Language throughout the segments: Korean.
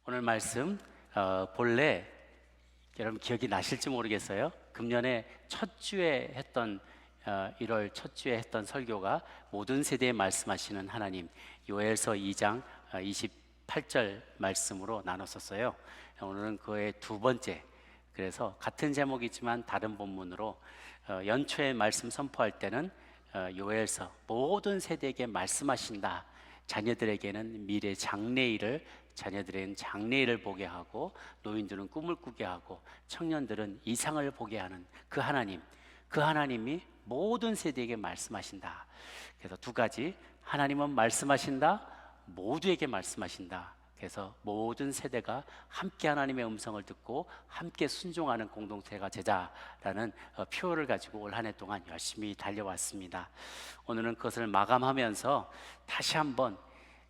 오늘 말씀 본래 여러분 기억이 나실지 모르겠어요. 금년에 첫 주에 했던 1월 첫 주에 했던 설교가 모든 세대에 말씀하시는 하나님, 요엘서 2장 28절 말씀으로 나눴었어요. 오늘은 그의 두 번째, 그래서 같은 제목이지만 다른 본문으로 연초에 말씀 선포할 때는 요엘서 모든 세대에게 말씀하신다. 자녀들에게는 미래 장래일을, 자녀들에게는 장래일을 보게 하고, 노인들은 꿈을 꾸게 하고, 청년들은 이상을 보게 하는 그 하나님, 그 하나님이 모든 세대에게 말씀하신다. 그래서 두 가지, 하나님은 말씀하신다, 모두에게 말씀하신다. 그래서 모든 세대가 함께 하나님의 음성을 듣고 함께 순종하는 공동체가 되자라는 표어를 가지고 올 한 해 동안 열심히 달려왔습니다. 오늘은 그것을 마감하면서 다시 한번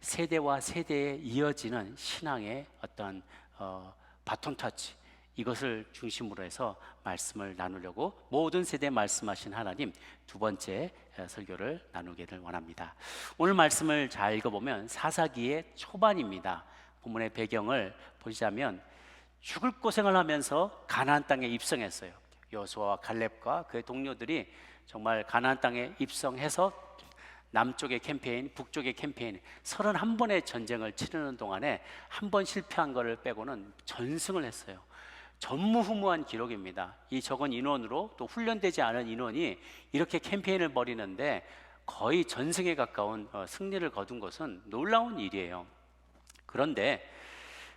세대와 세대에 이어지는 신앙의 어떤 바톤 터치, 이것을 중심으로 해서 말씀을 나누려고 모든 세대에 말씀하신 하나님 두 번째 설교를 나누기를 원합니다. 오늘 말씀을 잘 읽어보면 사사기의 초반입니다. 본문의 배경을 보시자면 죽을 고생을 하면서 가나안 땅에 입성했어요. 여호수아와 갈렙과 그의 동료들이 정말 가나안 땅에 입성해서 남쪽의 캠페인, 북쪽의 캠페인 31번의 전쟁을 치르는 동안에 한 번 실패한 것을 빼고는 전승을 했어요. 전무후무한 기록입니다. 이 적은 인원으로, 또 훈련되지 않은 인원이 이렇게 캠페인을 벌이는데 거의 전승에 가까운 승리를 거둔 것은 놀라운 일이에요. 그런데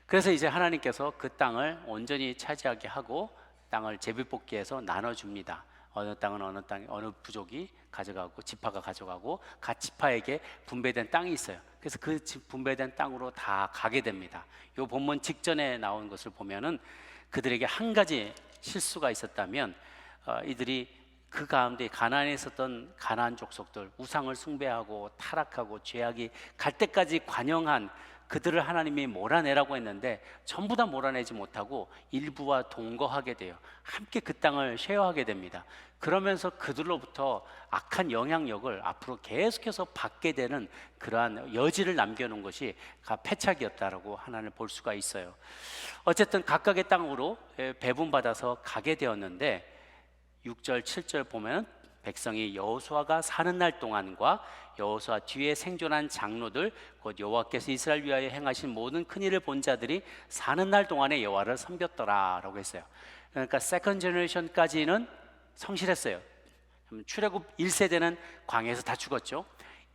그래서 이제 하나님께서 그 땅을 온전히 차지하게 하고 땅을 제비뽑기해서 나눠줍니다. 어느 땅은 어느 부족이 가져가고, 지파가 가져가고, 각 지파에게 분배된 땅이 있어요. 그래서 그 분배된 땅으로 다 가게 됩니다. 이 본문 직전에 나온 것을 보면은 그들에게 한 가지 실수가 있었다면, 이들이 그 가운데 가나안에 있었던 가나안 족속들, 우상을 숭배하고 타락하고 죄악이 갈 때까지 관영한 그들을 하나님이 몰아내라고 했는데 전부 다 몰아내지 못하고 일부와 동거하게 돼요. 함께 그 땅을 쉐어하게 됩니다. 그러면서 그들로부터 악한 영향력을 앞으로 계속해서 받게 되는 그러한 여지를 남겨놓은 것이 패착이었다라고 하나님을 볼 수가 있어요. 어쨌든 각각의 땅으로 배분받아서 가게 되었는데 6절 7절 보면 백성이 여호수아가 사는 날 동안과 여호수아 뒤에 생존한 장로들, 곧 여호와께서 이스라엘 위하여 행하신 모든 큰 일을 본 자들이 사는 날 동안에 여호와를 섬겼더라라고 했어요. 그러니까 세컨드 제너레이션까지는 성실했어요. 출애굽 1세대는 광야에서 다 죽었죠.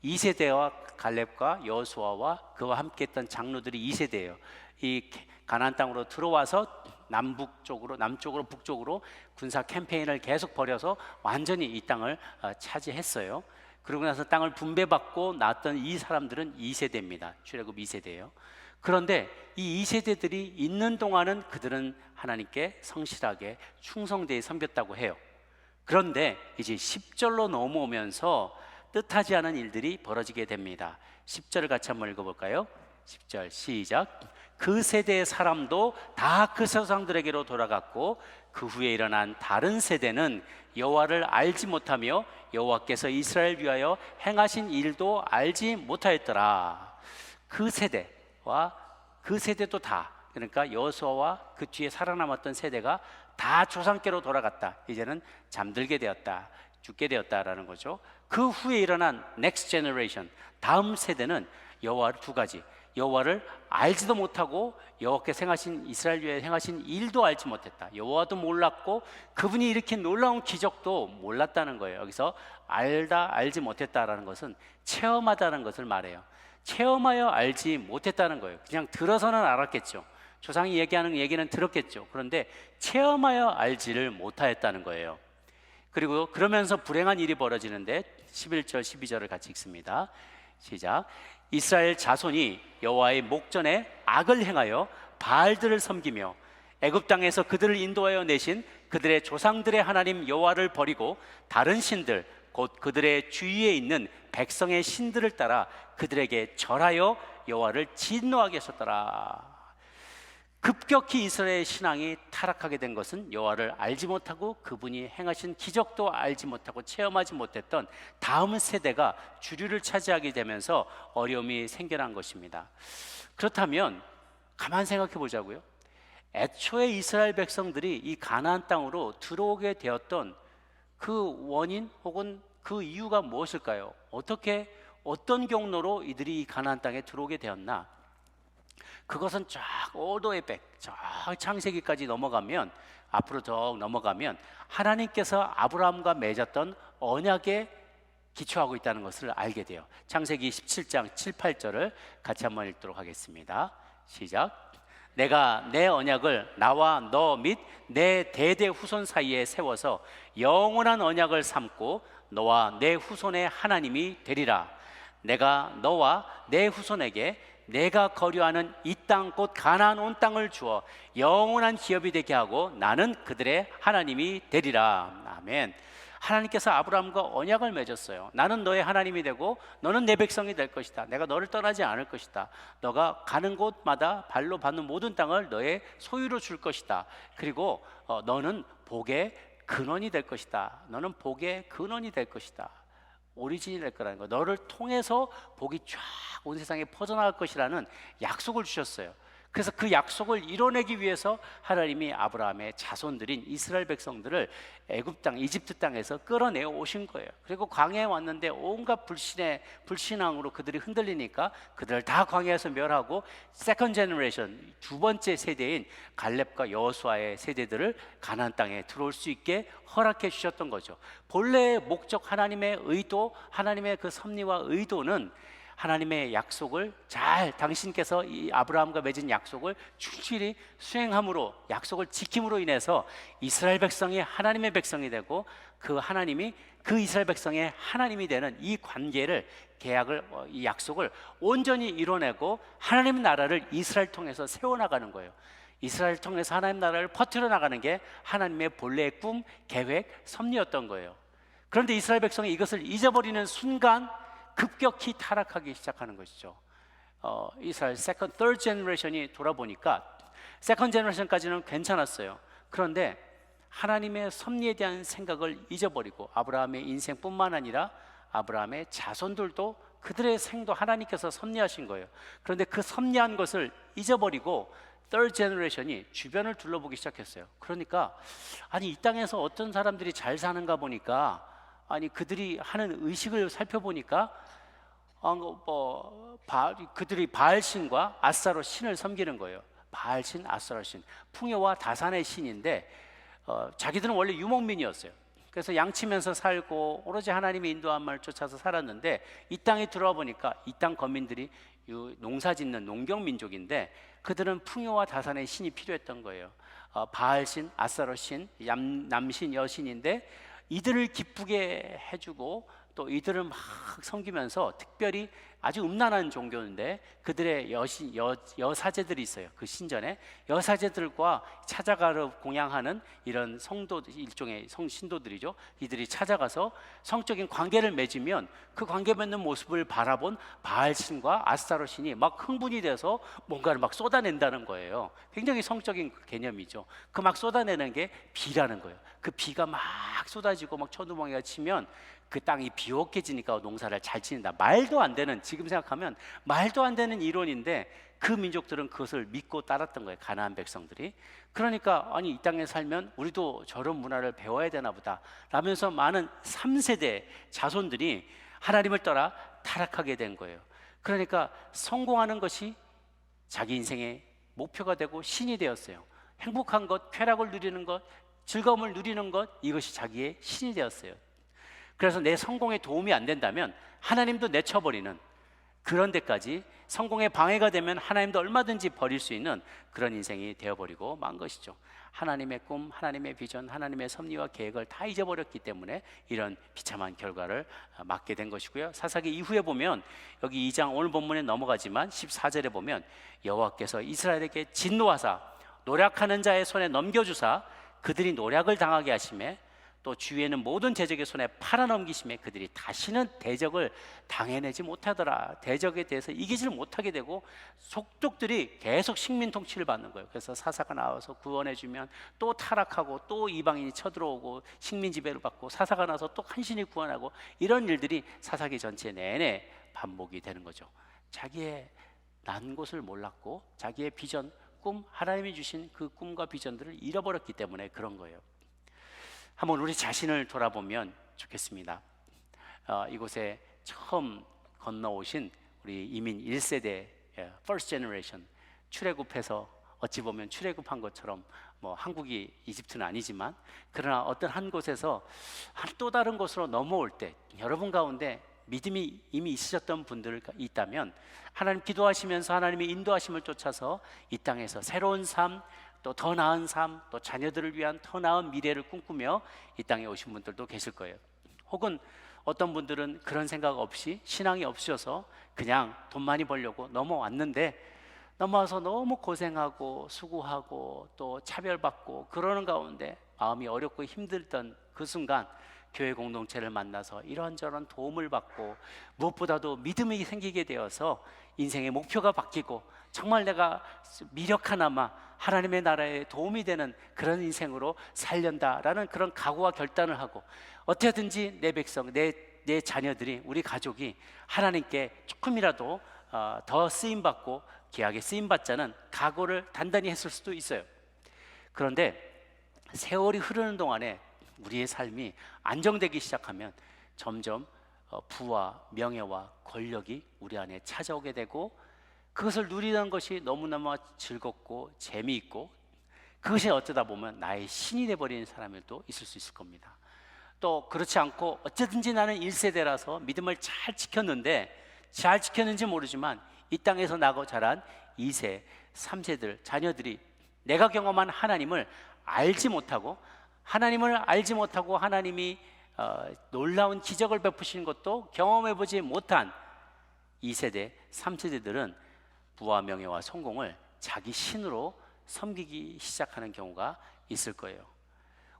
2세대와 갈렙과 여호수아와 그와 함께 했던 장로들이 2세대예요. 이 가나안 땅으로 들어와서 남쪽으로 북쪽으로 군사 캠페인을 계속 벌여서 완전히 이 땅을 차지했어요. 그러고 나서 땅을 분배받고 낳았던 이 사람들은 2세대입니다. 출애굽 2세대예요. 그런데 이 2세대들이 있는 동안은 그들은 하나님께 성실하게 충성되게 섬겼다고 해요. 그런데 이제 10절로 넘어오면서 뜻하지 않은 일들이 벌어지게 됩니다. 10절을 같이 한번 읽어볼까요? 10절 시작. 그 세대의 사람도 다 그 조상들에게로 돌아갔고 그 후에 일어난 다른 세대는 여호와를 알지 못하며 여호와께서 이스라엘 위하여 행하신 일도 알지 못하였더라. 그 세대와 그 세대도 다, 그러니까 여호수아와 그 뒤에 살아남았던 세대가 다 조상께로 돌아갔다. 이제는 잠들게 되었다, 죽게 되었다라는 거죠. 그 후에 일어난 next generation, 다음 세대는 여호와를 두 가지, 여호와를 알지도 못하고 여호와께서 행하신 이스라엘 위에 행하신 일도 알지 못했다. 여호와도 몰랐고 그분이 일으킨 놀라운 기적도 몰랐다는 거예요. 여기서 알지 못했다라는 것은 체험하다는 것을 말해요. 체험하여 알지 못했다는 거예요. 그냥 들어서는 알았겠죠. 조상이 얘기하는 얘기는 들었겠죠. 그런데 체험하여 알지를 못하였다는 거예요. 그리고 그러면서 불행한 일이 벌어지는데 11절 12절을 같이 읽습니다. 시작. 이스라엘 자손이 여호와의 목전에 악을 행하여 바알들을 섬기며 애굽 땅에서 그들을 인도하여 내신 그들의 조상들의 하나님 여호와를 버리고 다른 신들, 곧 그들의 주위에 있는 백성의 신들을 따라 그들에게 절하여 여호와를 진노하게 하셨더라. 급격히 이스라엘의 신앙이 타락하게 된 것은 여호와를 알지 못하고 그분이 행하신 기적도 알지 못하고 체험하지 못했던 다음 세대가 주류를 차지하게 되면서 어려움이 생겨난 것입니다. 그렇다면 가만 생각해 보자고요. 애초에 이스라엘 백성들이 이 가나안 땅으로 들어오게 되었던 그 원인 혹은 그 이유가 무엇일까요? 어떻게 어떤 경로로 이들이 이 가나안 땅에 들어오게 되었나? 그것은 쫙 오더의 백, 쫙 창세기까지 넘어가면, 앞으로 더 넘어가면 하나님께서 아브라함과 맺었던 언약에 기초하고 있다는 것을 알게 돼요. 창세기 17장 7, 8절을 같이 한번 읽도록 하겠습니다. 시작. 내가 내 언약을 나와 너 및 내 대대 후손 사이에 세워서 영원한 언약을 삼고 너와 내 후손의 하나님이 되리라. 내가 너와 내 후손에게 내가 거류하는 이 땅 곧 가나안 온 땅을 주어 영원한 기업이 되게 하고 나는 그들의 하나님이 되리라. 아멘. 하나님께서 아브라함과 언약을 맺었어요. 나는 너의 하나님이 되고 너는 내 백성이 될 것이다. 내가 너를 떠나지 않을 것이다. 너가 가는 곳마다 발로 밟는 모든 땅을 너의 소유로 줄 것이다. 그리고 너는 복의 근원이 될 것이다. 너는 복의 근원이 될 것이다. 오리진이 될 거라는 거. 너를 통해서 복이 쫙 온 세상에 퍼져나갈 것이라는 약속을 주셨어요. 그래서 그 약속을 이뤄내기 위해서 하나님이 아브라함의 자손들인 이스라엘 백성들을 애굽 땅, 이집트 땅에서 끌어내어 오신 거예요. 그리고 광야에 왔는데 온갖 불신앙으로 그들이 흔들리니까 그들을 다 광야에서 멸하고 세컨 제너레이션, 두 번째 세대인 갈렙과 여호수아의 세대들을 가나안 땅에 들어올 수 있게 허락해 주셨던 거죠. 본래의 목적, 하나님의 의도, 하나님의 그 섭리와 의도는 하나님의 약속을 잘, 당신께서 이 아브라함과 맺은 약속을 충실히 수행함으로, 약속을 지킴으로 인해서 이스라엘 백성이 하나님의 백성이 되고 그 하나님이 그 이스라엘 백성의 하나님이 되는 이 관계를, 계약을, 이 약속을 온전히 이뤄내고 하나님 나라를 이스라엘 통해서 세워나가는 거예요. 이스라엘 통해서 하나님 나라를 퍼뜨려 나가는 게 하나님의 본래의 꿈, 계획, 섭리였던 거예요. 그런데 이스라엘 백성이 이것을 잊어버리는 순간 급격히 타락하기 시작하는 것이죠. 이스라엘 세컨, third generation이 돌아보니까 세컨 제너레이션까지는 괜찮았어요. 그런데 하나님의 섭리에 대한 생각을 잊어버리고 아브라함의 인생뿐만 아니라 아브라함의 자손들도 그들의 생도 하나님께서 섭리하신 거예요. 그런데 그 섭리한 것을 잊어버리고 third generation이 주변을 둘러보기 시작했어요. 그러니까 아니 이 땅에서 어떤 사람들이 잘 사는가 보니까, 아니 그들이 하는 의식을 살펴보니까 그들이 바알신과 아스타롯 신을 섬기는 거예요. 바알신, 아스타롯 신, 풍요와 다산의 신인데 자기들은 원래 유목민이었어요. 그래서 양치면서 살고 오로지 하나님의 인도한 말을 쫓아서 살았는데 이 땅에 들어와 보니까 이 땅 거민들이 농사짓는 농경민족인데 그들은 풍요와 다산의 신이 필요했던 거예요. 바알신, 아스타롯 신, 남신, 여신인데 이들을 기쁘게 해주고 또 이들을 막 섬기면서, 특별히 아주 음란한 종교인데 그들의 여사제들이 있어요. 그 신전에 여사제들과 찾아가러 공양하는 이런 성도, 일종의 신도들이죠. 이들이 찾아가서 성적인 관계를 맺으면 그 관계 맺는 모습을 바라본 바알신과 아스타롯 신이 막 흥분이 돼서 뭔가를 막 쏟아낸다는 거예요. 굉장히 성적인 개념이죠. 그 막 쏟아내는 게 비라는 거예요. 그 비가 막 쏟아지고 막 천둥번개가 치면 그 땅이 비옥해지니까 농사를 잘 지는다. 말도 안 되는, 지금 생각하면 말도 안 되는 이론인데 그 민족들은 그것을 믿고 따랐던 거예요. 가나안 백성들이. 그러니까 아니 이 땅에 살면 우리도 저런 문화를 배워야 되나 보다 라면서 많은 3세대 자손들이 하나님을 떠나 타락하게 된 거예요. 그러니까 성공하는 것이 자기 인생의 목표가 되고 신이 되었어요. 행복한 것, 쾌락을 누리는 것, 즐거움을 누리는 것, 이것이 자기의 신이 되었어요. 그래서 내 성공에 도움이 안 된다면 하나님도 내쳐버리는, 그런 데까지 성공에 방해가 되면 하나님도 얼마든지 버릴 수 있는 그런 인생이 되어버리고 만 것이죠. 하나님의 꿈, 하나님의 비전, 하나님의 섭리와 계획을 다 잊어버렸기 때문에 이런 비참한 결과를 맞게 된 것이고요. 사사기 이후에 보면 여기 2장 오늘 본문에 넘어가지만 14절에 보면 여호와께서 이스라엘에게 진노하사 노략하는 자의 손에 넘겨주사 그들이 노략을 당하게 하시매 또 주위에는 모든 대적의 손에 팔아넘기심에 그들이 다시는 대적을 당해내지 못하더라. 대적에 대해서 이기지를 못하게 되고 속족들이 계속 식민 통치를 받는 거예요. 그래서 사사가 나와서 구원해주면 또 타락하고 또 이방인이 쳐들어오고 식민 지배를 받고, 사사가 나와서 또 간신히 구원하고, 이런 일들이 사사기 전체 내내 반복이 되는 거죠. 자기의 난 곳을 몰랐고 자기의 비전, 꿈, 하나님이 주신 그 꿈과 비전들을 잃어버렸기 때문에 그런 거예요. 한번 우리 자신을 돌아보면 좋겠습니다. 이곳에 처음 건너오신 우리 이민 1세대 First Generation, 출애굽해서 어찌 보면 출애굽한 것처럼 뭐 한국이 이집트는 아니지만, 그러나 어떤 한 곳에서 또 다른 곳으로 넘어올 때 여러분 가운데 믿음이 이미 있으셨던 분들 있다면, 하나님 기도하시면서 하나님의 인도하심을 쫓아서 이 땅에서 새로운 삶, 또 더 나은 삶, 또 자녀들을 위한 더 나은 미래를 꿈꾸며 이 땅에 오신 분들도 계실 거예요. 혹은 어떤 분들은 그런 생각 없이, 신앙이 없으셔서 그냥 돈 많이 벌려고 넘어왔는데, 넘어와서 너무 고생하고 수고하고 또 차별받고 그러는 가운데 마음이 어렵고 힘들던 그 순간 교회 공동체를 만나서 이런저런 도움을 받고, 무엇보다도 믿음이 생기게 되어서 인생의 목표가 바뀌고 정말 내가 미력 하나마 하나님의 나라에 도움이 되는 그런 인생으로 살련다라는 그런 각오와 결단을 하고, 어떻게든지 내 백성, 내 자녀들이, 우리 가족이 하나님께 조금이라도 더 쓰임받고 귀하게 쓰임받자는 각오를 단단히 했을 수도 있어요. 그런데 세월이 흐르는 동안에 우리의 삶이 안정되기 시작하면 점점 부와 명예와 권력이 우리 안에 찾아오게 되고, 그것을 누리는 것이 너무너무 즐겁고 재미있고, 그것이 어쩌다 보면 나의 신이 되어버리는 사람들도 있을 수 있을 겁니다. 또 그렇지 않고 어쨌든지 나는 1세대라서 믿음을 잘 지켰는데, 잘 지켰는지 모르지만 이 땅에서 나고 자란 2세, 3세들 자녀들이 내가 경험한 하나님을 알지 못하고, 하나님이 놀라운 기적을 베푸시는 것도 경험해보지 못한 2세대, 3세대들은 부와 명예와 성공을 자기 신으로 섬기기 시작하는 경우가 있을 거예요.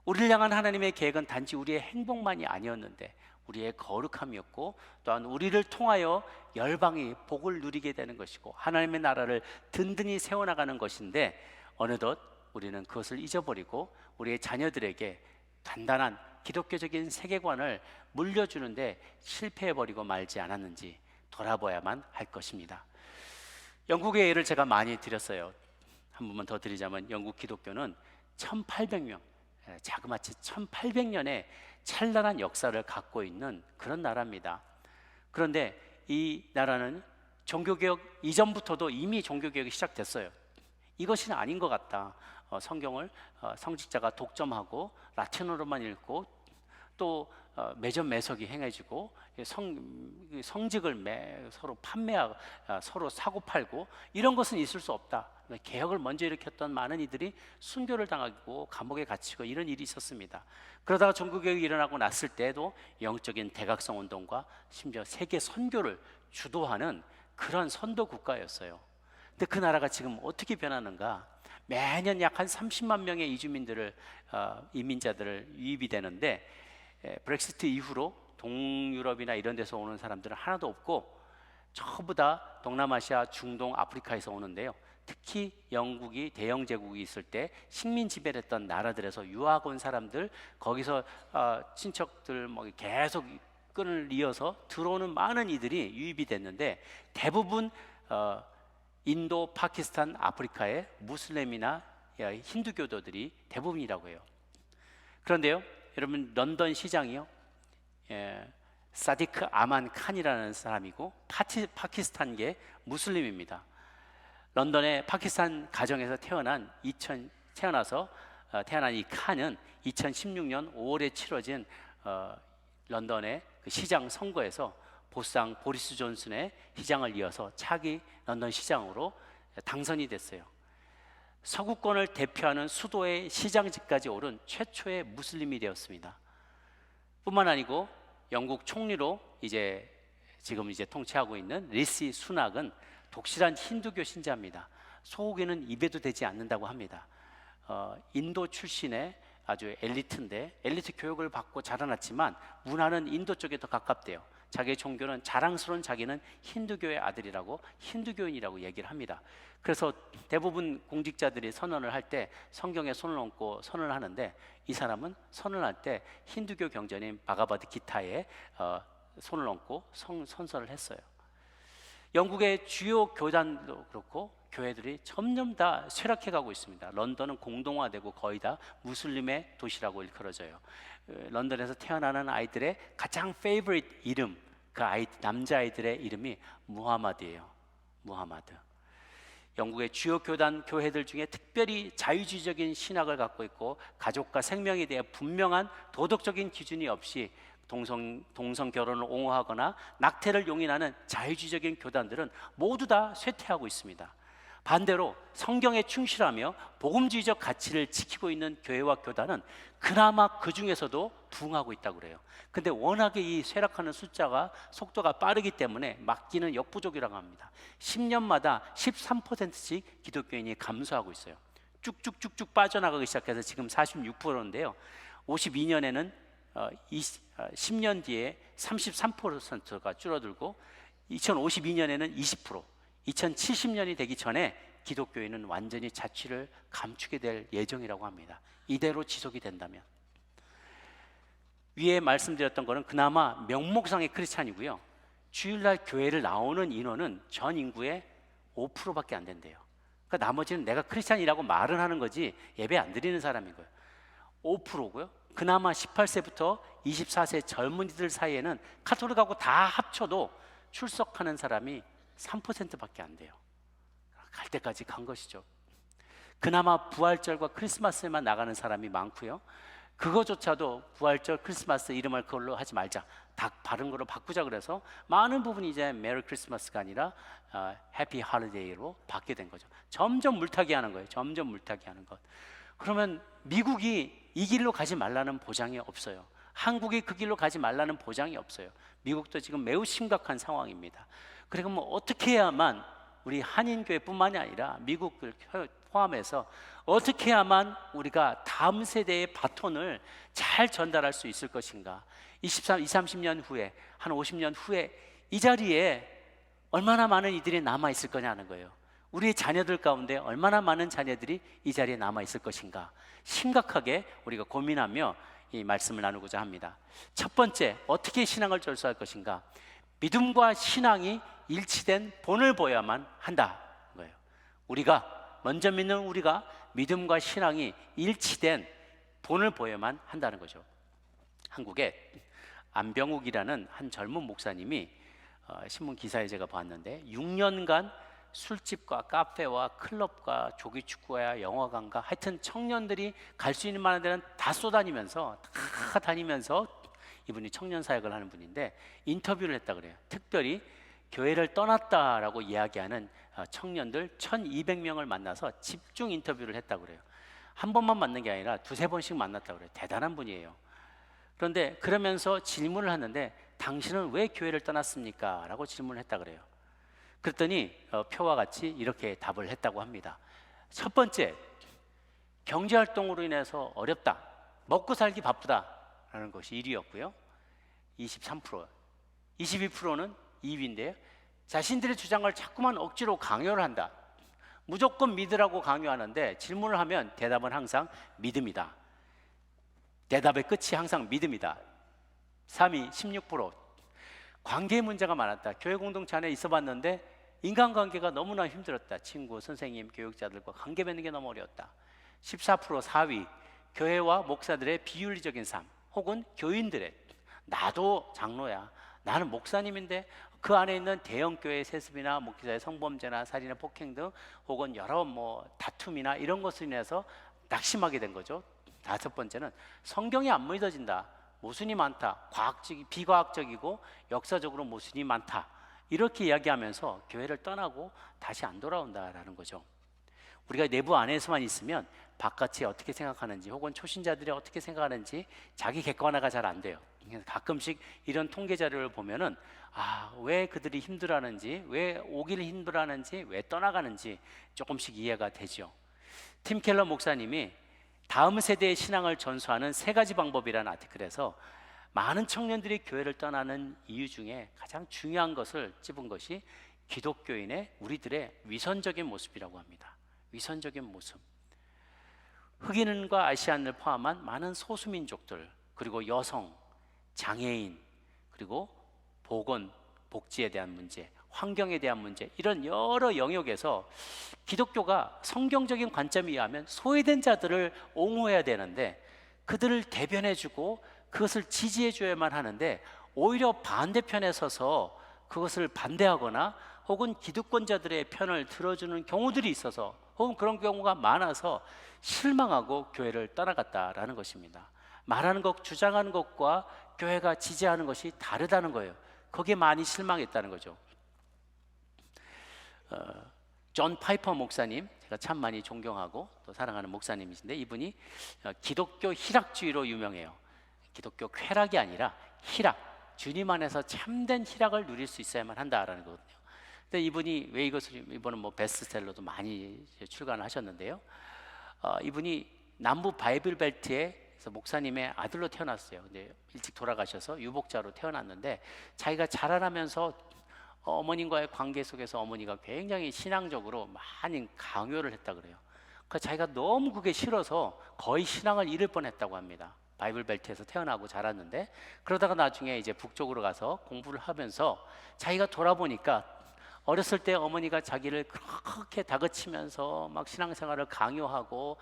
우리를 향한 하나님의 계획은 단지 우리의 행복만이 아니었는데 우리의 거룩함이었고, 또한 우리를 통하여 열방이 복을 누리게 되는 것이고 하나님의 나라를 든든히 세워나가는 것인데, 어느덧 우리는 그것을 잊어버리고 우리의 자녀들에게 단단한 기독교적인 세계관을 물려주는데 실패해버리고 말지 않았는지 돌아봐야만 할 것입니다. 영국의 예를 제가 많이 드렸어요. 한 번만 더 드리자면, 영국 기독교는 1800년, 자그마치 1800년의 찬란한 역사를 갖고 있는 그런 나라입니다. 그런데 이 나라는 종교개혁 이전부터도 이미 종교개혁이 시작됐어요. 이것이 아닌 것 같다. 성경을 성직자가 독점하고 라틴어로만 읽고, 또 매점매석이 행해지고 성직을 서로 판매하고 서로 사고팔고, 이런 것은 있을 수 없다. 개혁을 먼저 일으켰던 많은 이들이 순교를 당하고 감옥에 갇히고 이런 일이 있었습니다. 그러다가 종교개혁이 일어나고 났을 때도 영적인 대각성 운동과 심지어 세계 선교를 주도하는 그런 선도 국가였어요. 근데 그 나라가 지금 어떻게 변하는가? 매년 약 한 30만 명의 이민자들을 유입이 되는데, 브렉시트 이후로 동유럽이나 이런 데서 오는 사람들은 하나도 없고 전부 다 동남아시아, 중동, 아프리카에서 오는데요. 특히 영국이 대영 제국이 있을 때 식민 지배를 했던 나라들에서 유학 온 사람들, 거기서 친척들 뭐 계속 끈을 이어서 들어오는 많은 이들이 유입이 됐는데, 대부분 인도, 파키스탄, 아프리카의 무슬림이나 힌두교도들이 대부분이라고 해요. 그런데요, 여러분, 런던 시장이요, 사디크 아만 칸이라는 사람이고 파키스탄계 무슬림입니다. 런던의 파키스탄 가정에서 태어난 이 칸은 2016년 5월에 치러진 런던의 그 시장 선거에서 보수당 보리스 존슨의 시장을 이어서 차기 런던 시장으로 당선이 됐어요. 서구권을 대표하는 수도의 시장직까지 오른 최초의 무슬림이 되었습니다. 뿐만 아니고 영국 총리로 지금 통치하고 있는 리시 수낙은 독실한 힌두교 신자입니다. 소고기는 입에도 대지 않는다고 합니다. 인도 출신의 아주 엘리트인데, 엘리트 교육을 받고 자라났지만 문화는 인도 쪽에 더 가깝대요. 자기의 종교는 자랑스러운 자기는 힌두교의 아들이라고, 힌두교인이라고 얘기를 합니다. 그래서 대부분 공직자들이 선언을 할 때 성경에 손을 얹고 선언을 하는데, 이 사람은 선언을 할 때 힌두교 경전인 바가바드 기타에 손을 얹고 선서를 했어요. 영국의 주요 교단도 그렇고 교회들이 점점 다 쇠락해 가고 있습니다. 런던은 공동화되고 거의 다 무슬림의 도시라고 일컬어져요. 런던에서 태어나는 아이들의 가장 페이버릿 이름, 그 남자아이들의 이름이 무하마드예요. 무하마드. 영국의 주요 교단 교회들 중에 특별히 자유주의적인 신학을 갖고 있고 가족과 생명에 대해 분명한 도덕적인 기준이 없이 동성 결혼을 옹호하거나 낙태를 용인하는 자유주의적인 교단들은 모두 다 쇠퇴하고 있습니다. 반대로 성경에 충실하며 복음주의적 가치를 지키고 있는 교회와 교단은 그나마 그 중에서도 부흥하고 있다고 그래요. 근데 워낙에 이 쇠락하는 숫자가 속도가 빠르기 때문에 막기는 역부족이라고 합니다. 10년마다 13%씩 기독교인이 감소하고 있어요. 쭉쭉쭉쭉 빠져나가기 시작해서 지금 46%인데요 52년에는 10년 뒤에 33%가 줄어들고 2052년에는 20%, 2070년이 되기 전에 기독교인은 완전히 자취를 감추게 될 예정이라고 합니다. 이대로 지속이 된다면. 위에 말씀드렸던 것은 그나마 명목상의 크리스찬이고요. 주일날 교회를 나오는 인원은 전 인구의 5%밖에 안 된대요. 그러니까 나머지는 내가 크리스찬이라고 말은 하는 거지 예배 안 드리는 사람인 거예요. 5%고요. 그나마 18세부터 24세 젊은이들 사이에는 카톨릭하고 다 합쳐도 출석하는 사람이 3%밖에 안 돼요. 갈 때까지 간 것이죠. 그나마 부활절과 크리스마스에만 나가는 사람이 많고요. 그거조차도 부활절, 크리스마스 이름을 그걸로 하지 말자, 다 바른 거로 바꾸자 그래서 많은 부분이 이제 메리 크리스마스가 아니라 해피 할리데이로 바뀌게 된 거죠. 점점 물타기 하는 거예요. 점점 물타기 하는 것. 그러면 미국이 이 길로 가지 말라는 보장이 없어요. 한국이 그 길로 가지 말라는 보장이 없어요. 미국도 지금 매우 심각한 상황입니다. 그리고 뭐 어떻게 해야만 우리 한인교회뿐만이 아니라 미국을 포함해서 어떻게 해야만 우리가 다음 세대의 바톤을 잘 전달할 수 있을 것인가. 20, 30년 후에, 한 50년 후에 이 자리에 얼마나 많은 이들이 남아있을 거냐는 거예요. 우리의 자녀들 가운데 얼마나 많은 자녀들이 이 자리에 남아있을 것인가. 심각하게 우리가 고민하며 이 말씀을 나누고자 합니다. 첫 번째, 어떻게 신앙을 전수할 것인가. 믿음과 신앙이 일치된 본을 보여야만 한다 거예요. 우리가 먼저 믿는 우리가 믿음과 신앙이 일치된 본을 보여야만 한다는 거죠. 한국에 안병욱이라는 한 젊은 목사님이 신문 기사에 제가 봤는데 6년간 술집과 카페와 클럽과 조기축구와 영화관과 하여튼 청년들이 갈 수 있는 만한 데는 다 쏘다니면서 다 다니면서 이분이 청년 사역을 하는 분인데 인터뷰를 했다 그래요. 특별히 교회를 떠났다라고 이야기하는 청년들 1200명을 만나서 집중 인터뷰를 했다 그래요. 한 번만 만난 게 아니라 두세 번씩 만났다 그래요. 대단한 분이에요. 그런데 그러면서 질문을 하는데 당신은 왜 교회를 떠났습니까? 라고 질문을 했다 그래요. 그랬더니 표와 같이 이렇게 답을 했다고 합니다. 첫 번째, 경제활동으로 인해서 어렵다, 먹고 살기 바쁘다라는 것이 1위였고요 23%, 22%는 2위인데요 자신들의 주장을 자꾸만 억지로 강요를 한다. 무조건 믿으라고 강요하는데 질문을 하면 대답은 항상 믿음이다. 대답의 끝이 항상 믿음이다. 3위 16%, 관계 문제가 많았다. 교회 공동체 안에 있어 봤는데 인간관계가 너무나 힘들었다. 친구, 선생님, 교육자들과 관계 맺는 게 너무 어려웠다. 14% 4위, 교회와 목사들의 비윤리적인 삶, 혹은 교인들의, 나도 장로야, 나는 목사님인데 그 안에 있는 대형 교회의 세습이나 목회자의 성범죄나 살인이나 폭행 등 혹은 여러 다툼이나 이런 것으로 인해서 낙심하게 된 거죠. 다섯 번째는 성경이 안 믿어진다, 모순이 많다, 비과학적이고 역사적으로 모순이 많다, 이렇게 이야기하면서 교회를 떠나고 다시 안 돌아온다라는 거죠. 우리가 내부 안에서만 있으면 바깥이 어떻게 생각하는지 혹은 초신자들이 어떻게 생각하는지 자기 객관화가 잘 안 돼요. 가끔씩 이런 통계 자료를 보면은 왜 그들이 힘들어하는지, 왜 오기를 힘들어하는지, 왜 떠나가는지 조금씩 이해가 되죠. 팀 켈러 목사님이 다음 세대의 신앙을 전수하는 3가지 방법이라는 아티클에서 많은 청년들이 교회를 떠나는 이유 중에 가장 중요한 것을 찝은 것이 기독교인의 우리들의 위선적인 모습이라고 합니다. 위선적인 모습. 흑인과 아시안을 포함한 많은 소수민족들, 그리고 여성, 장애인, 그리고 보건, 복지에 대한 문제, 환경에 대한 문제, 이런 여러 영역에서 기독교가 성경적인 관점에 의하면 소외된 자들을 옹호해야 되는데, 그들을 대변해주고 그것을 지지해줘야만 하는데, 오히려 반대편에 서서 그것을 반대하거나 혹은 기득권자들의 편을 들어주는 경우들이 있어서, 혹은 그런 경우가 많아서 실망하고 교회를 떠나갔다라는 것입니다. 말하는 것, 주장하는 것과 교회가 지지하는 것이 다르다는 거예요. 거기에 많이 실망했다는 거죠. 존 파이퍼 목사님, 제가 참 많이 존경하고 또 사랑하는 목사님이신데, 이분이 기독교 희락주의로 유명해요. 기독교 쾌락이 아니라 희락, 주님 안에서 참된 희락을 누릴 수 있어야만 한다라는 거거든요. 근데 이분이 왜 이번은 뭐 베스트셀러도 많이 출간하셨는데요. 이분이 남부 바이블 벨트에서 목사님의 아들로 태어났어요. 근데 일찍 돌아가셔서 유복자로 태어났는데, 자기가 자라나면서 어머님과의 관계 속에서 어머니가 굉장히 신앙적으로 많이 강요를 했다 그래요. 그러니까 자기가 너무 그게 싫어서 거의 신앙을 잃을 뻔했다고 합니다. 바이블 벨트에서 태어나고 자랐는데, 그러다가 나중에 이제 북쪽으로 가서 공부를 하면서 자기가 돌아보니까 어렸을 때 어머니가 자기를 그렇게 다그치면서 막 신앙생활을 강요하고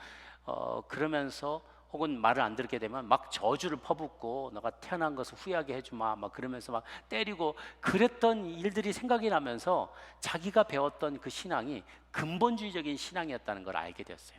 그러면서, 혹은 말을 안 듣게 되면 막 저주를 퍼붓고 너가 태어난 것을 후회하게 해주마 막 그러면서 막 때리고, 그랬던 일들이 생각이 나면서 자기가 배웠던 그 신앙이 근본주의적인 신앙이었다는 걸 알게 되었어요.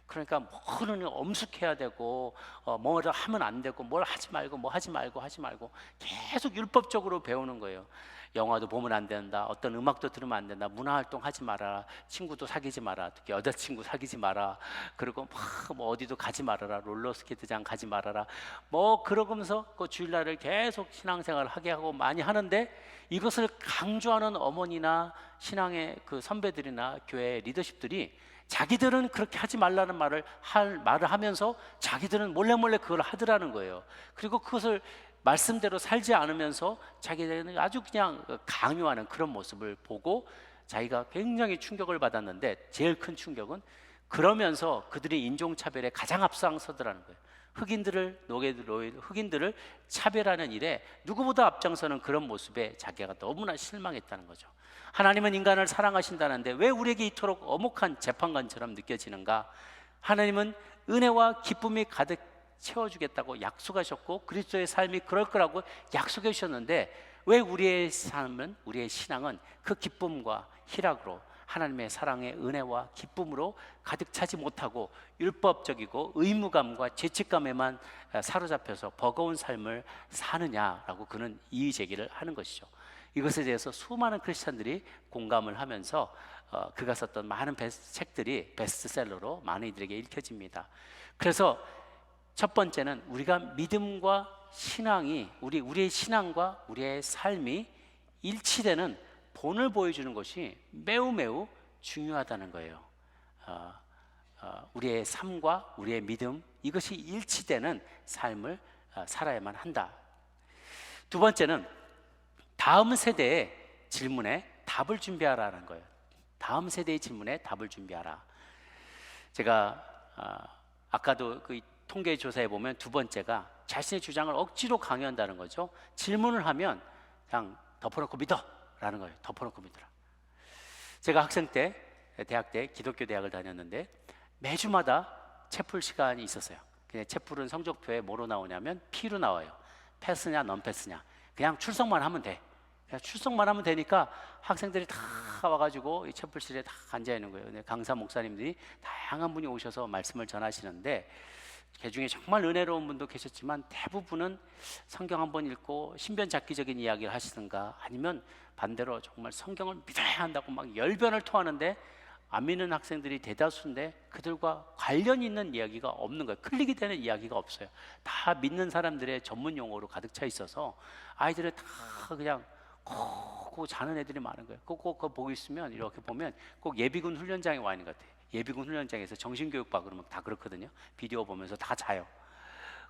그러니까 뭐는 엄숙해야 되고 뭐를 하면 안 되고 뭘 하지 말고 뭐 하지 말고 계속 율법적으로 배우는 거예요. 영화도 보면 안 된다, 어떤 음악도 들으면 안 된다, 문화활동 하지 마라, 친구도 사귀지 마라, 특히 여자친구 사귀지 마라, 그리고 뭐 어디도 가지 말아라, 롤러스케이트장 가지 말아라, 뭐 그러면서 그 주일날을 계속 신앙생활을 하게 하고 많이 하는데, 이것을 강조하는 어머니나 신앙의 그 선배들이나 교회 리더십들이 자기들은 그렇게 하지 말라는 말을 하면서 자기들은 몰래 그걸 하더라는 거예요. 그리고 그것을 말씀대로 살지 않으면서 자기들은 아주 그냥 강요하는 그런 모습을 보고 자기가 굉장히 충격을 받았는데, 제일 큰 충격은 그러면서 그들이 인종차별에 가장 앞장서더라는 거예요. 흑인들을 차별하는 일에 누구보다 앞장서는 그런 모습에 자기가 너무나 실망했다는 거죠. 하나님은 인간을 사랑하신다는데 왜 우리에게 이토록 엄혹한 재판관처럼 느껴지는가? 하나님은 은혜와 기쁨이 가득 채워주겠다고 약속하셨고, 그리스도의 삶이 그럴 거라고 약속해 주셨는데, 왜 우리의 삶은, 우리의 신앙은 그 기쁨과 희락으로, 하나님의 사랑의 은혜와 기쁨으로 가득 차지 못하고 율법적이고 의무감과 죄책감에만 사로잡혀서 버거운 삶을 사느냐라고 그는 이의 제기를 하는 것이죠. 이것에 대해서 수많은 크리스찬들이 공감을 하면서 그가 썼던 많은 책들이 베스트셀러로 많은 이들에게 읽혀집니다. 그래서 첫 번째는 우리가 믿음과 신앙이, 우리의 신앙과 우리의 삶이 일치되는 본을 보여주는 것이 매우 중요하다는 거예요. 우리의 삶과 우리의 믿음, 이것이 일치되는 삶을 살아야만 한다. 두 번째는 다음 세대의 질문에 답을 준비하라는 거예요. 다음 세대의 질문에 답을 준비하라. 제가 아까도 그 통계 조사에 보면 두 번째가 자신의 주장을 억지로 강요한다는 거죠. 질문을 하면 그냥 덮어놓고 믿어라는 거예요. 덮어놓고 믿어라. 제가 학생 때, 대학 때 기독교 대학을 다녔는데 매주마다 채플 시간이 있었어요. 그냥 채플은 성적표에 뭐로 나오냐면 P로 나와요. 패스냐 넌 패스냐. 그냥 출석만 하면 돼. 그냥 출석만 하면 되니까 학생들이 다 와가지고 이 채플실에 다 앉아 있는 거예요. 강사 목사님들이 다양한 분이 오셔서 말씀을 전하시는데, 그 중에 정말 은혜로운 분도 계셨지만 대부분은 성경 한번 읽고 신변잡기적인 이야기를 하시든가, 아니면 반대로 정말 성경을 믿어야 한다고 막 열변을 토하는데 안 믿는 학생들이 대다수인데 그들과 관련 있는 이야기가 없는 거예요. 클릭이 되는 이야기가 없어요. 다 믿는 사람들의 전문 용어로 가득 차 있어서 아이들을 다 그냥 꼭 자는 애들이 많은 거예요. 꼭 그거 보고 있으면, 이렇게 보면 꼭 예비군 훈련장에 와 있는 것 같아요. 예비군 훈련장에서 정신교육 받고 그러면 다 그렇거든요. 비디오 보면서 다 자요.